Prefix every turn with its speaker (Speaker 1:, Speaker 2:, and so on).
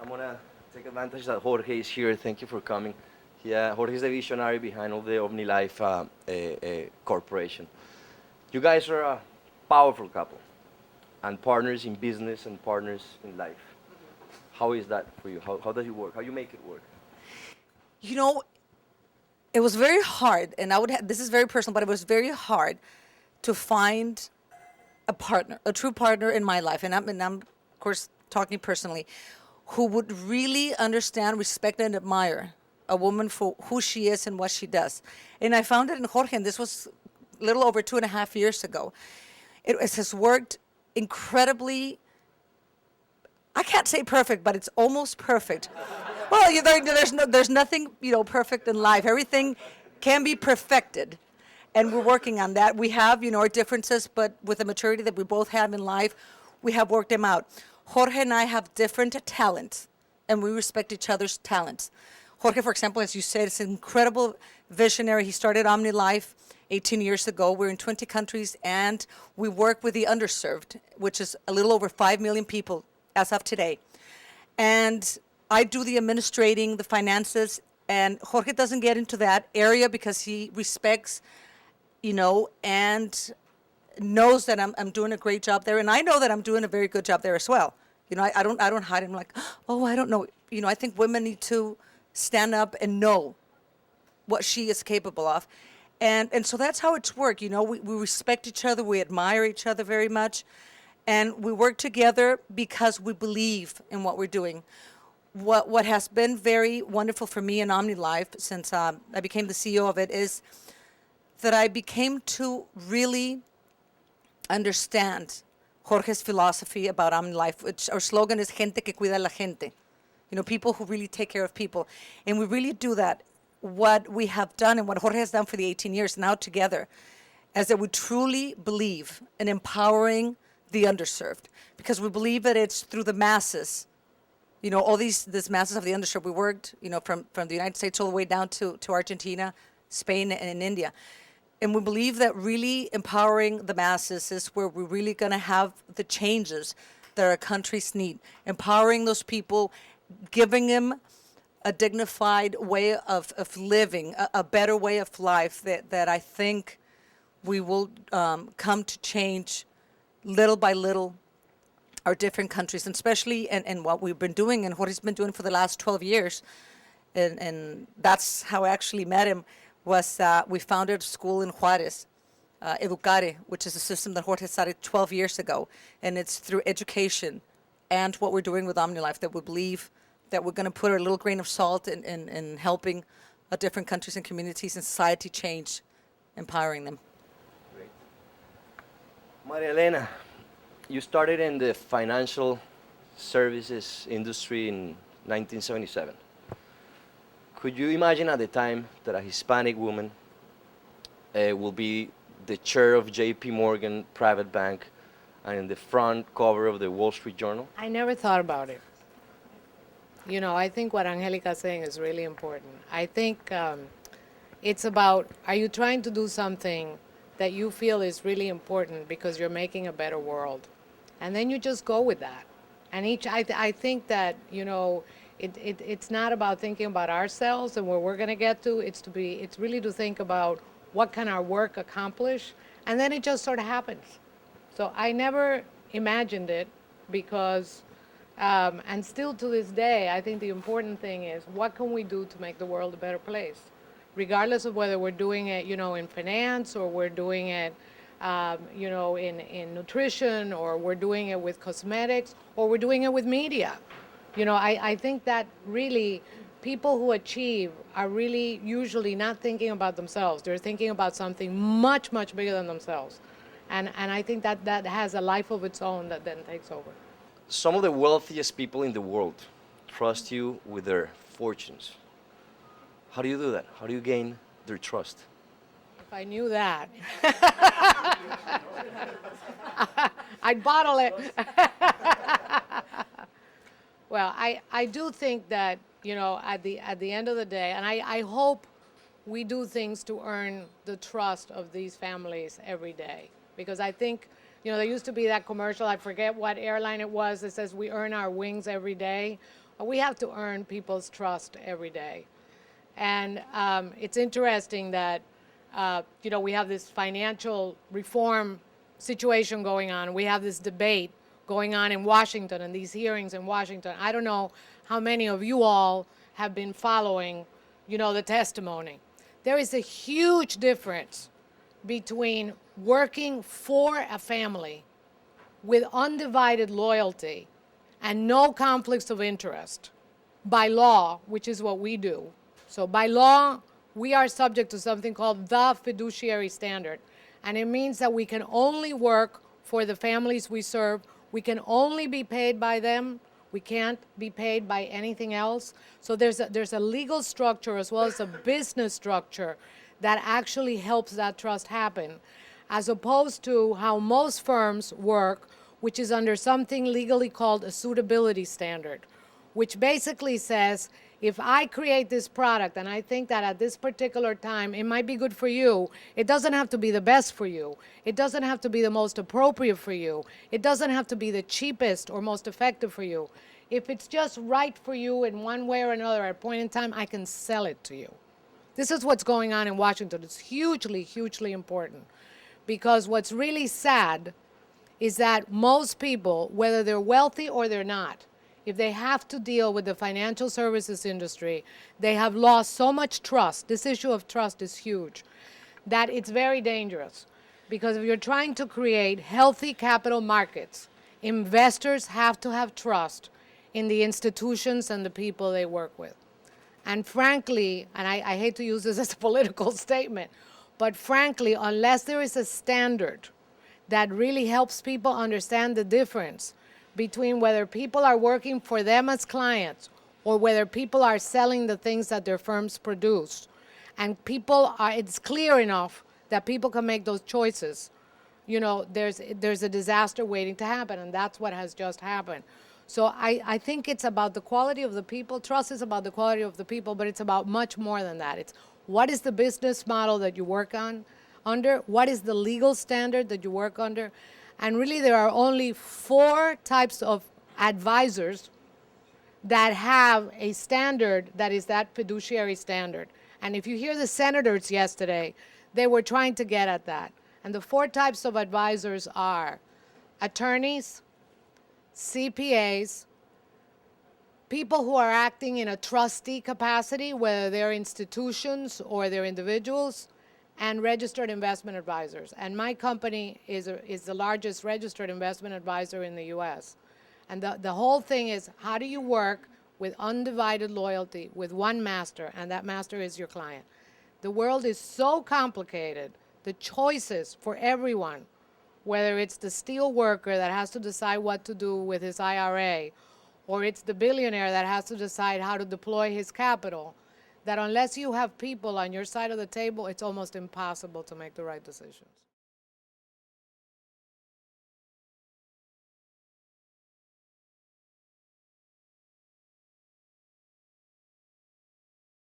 Speaker 1: I'm gonna take advantage that Jorge is here. Thank you for coming. Jorge is the visionary behind all the OmniLife corporation. You guys are a powerful couple and partners in business and partners in life. How is that for you? How does it work? How you make it work?
Speaker 2: You know, it was very hard, and this is very personal, but it was very hard to find a partner, a true partner in my life, and I'm of course talking personally, who would really understand, respect, and admire a woman for who she is and what she does. And I found it in Jorge, and this was a little over 2.5 years ago. It has worked incredibly. I can't say perfect, but it's almost perfect. Well, there's nothing perfect in life. Everything can be perfected, and we're working on that. We have our differences, but with the maturity that we both have in life, we have worked them out. Jorge and I have different talents, and we respect each other's talents. Jorge, for example, as you said, is an incredible visionary. He started OmniLife 18 years ago. We're in 20 countries, and we work with the underserved, which is a little over 5 million people as of today. And I do the administrating, the finances, and Jorge doesn't get into that area because he respects, and knows that I'm doing a great job there, and I know that I'm doing a very good job there as well. I don't hide. I'm like, oh, I don't know. I think women need to stand up and know what she is capable of, and so that's how it's worked. We respect each other, we admire each other very much, and we work together because we believe in what we're doing. What has been very wonderful for me in OmniLife since I became the CEO of it is that I became to really understand Jorge's philosophy about OmniLife, which our slogan is gente que cuida la gente. People who really take care of people. And we really do that. What we have done and what Jorge has done for the 18 years now together is that we truly believe in empowering the underserved, because we believe that it's through the masses, all these masses of the underserved. We worked, from the United States all the way down to Argentina, Spain, and India. And we believe that really empowering the masses is where we're really going to have the changes that our countries need. Empowering those people, giving them a dignified way of living, a better way of life that I think we will come to change little by little our different countries, and especially in what we've been doing and what he's been doing for the last 12 years. And that's how I actually met him, was we founded a school in Juarez, Educare, which is a system that Jorge started 12 years ago. And it's through education and what we're doing with OmniLife that we believe that we're going to put our little grain of salt in helping different countries and communities and society change, empowering them.
Speaker 1: Great. Maria Elena, you started in the financial services industry in 1977. Could you imagine at the time that a Hispanic woman will be the chair of JP Morgan Private Bank and in the front cover of the Wall Street Journal?
Speaker 3: I never thought about it. I think what Angélica is saying is really important. I think it's about, are you trying to do something that you feel is really important because you're making a better world? And then you just go with that. And I think that, it's not about thinking about ourselves and where we're going to get to. It's really to think about what can our work accomplish, and then it just sort of happens. So I never imagined it because, and still to this day, I think the important thing is what can we do to make the world a better place, regardless of whether we're doing it, in finance, or we're doing it, in nutrition, or we're doing it with cosmetics, or we're doing it with media. I think that really people who achieve are really usually not thinking about themselves. They're thinking about something much, much bigger than themselves. And I think that has a life of its own that then takes over.
Speaker 1: Some of the wealthiest people in the world trust you with their fortunes. How do you do that? How do you gain their trust?
Speaker 3: If I knew that, I'd bottle it. Well, I do think that, at the end of the day, and I hope we do things to earn the trust of these families every day. Because I think, there used to be that commercial, I forget what airline it was, that says we earn our wings every day. We have to earn people's trust every day. And it's interesting that, we have this financial reform situation going on. We have this debate going on in Washington and these hearings in Washington. I don't know how many of you all have been following, the testimony. There is a huge difference between working for a family with undivided loyalty and no conflicts of interest by law, which is what we do. So by law, we are subject to something called the fiduciary standard. And it means that we can only work for the families we serve. We can only be paid by them. We can't be paid by anything else. So there's a legal structure as well as a business structure that actually helps that trust happen, as opposed to how most firms work, which is under something legally called a suitability standard, which basically says, if I create this product and I think that at this particular time it might be good for you, it doesn't have to be the best for you. It doesn't have to be the most appropriate for you. It doesn't have to be the cheapest or most effective for you. If it's just right for you in one way or another at a point in time, I can sell it to you. This is what's going on in Washington. It's hugely, hugely important, because what's really sad is that most people, whether they're wealthy or they're not, if they have to deal with the financial services industry, they have lost so much trust. This issue of trust is huge, that it's very dangerous. Because if you're trying to create healthy capital markets, investors have to have trust in the institutions and the people they work with. And frankly, and I hate to use this as a political statement, but frankly, unless there is a standard that really helps people understand the difference between whether people are working for them as clients or whether people are selling the things that their firms produce, and it's clear enough that people can make those choices, there's a disaster waiting to happen, and that's what has just happened. So I think it's about the quality of the people. Trust is about the quality of the people, but it's about much more than that. It's what is the business model that you work under? What is the legal standard that you work under? And really, there are only 4 types of advisors that have a standard that is that fiduciary standard. And if you hear the senators yesterday, they were trying to get at that. And the 4 types of advisors are attorneys, CPAs, people who are acting in a trustee capacity, whether they're institutions or they're individuals, and registered investment advisors. And my company is the largest registered investment advisor in the US. And the whole thing is, how do you work with undivided loyalty with one master, and that master is your client? The world is so complicated. The choices for everyone, whether it's the steel worker that has to decide what to do with his IRA, or it's the billionaire that has to decide how to deploy his capital, that unless you have people on your side of the table, it's almost impossible to make the right decisions.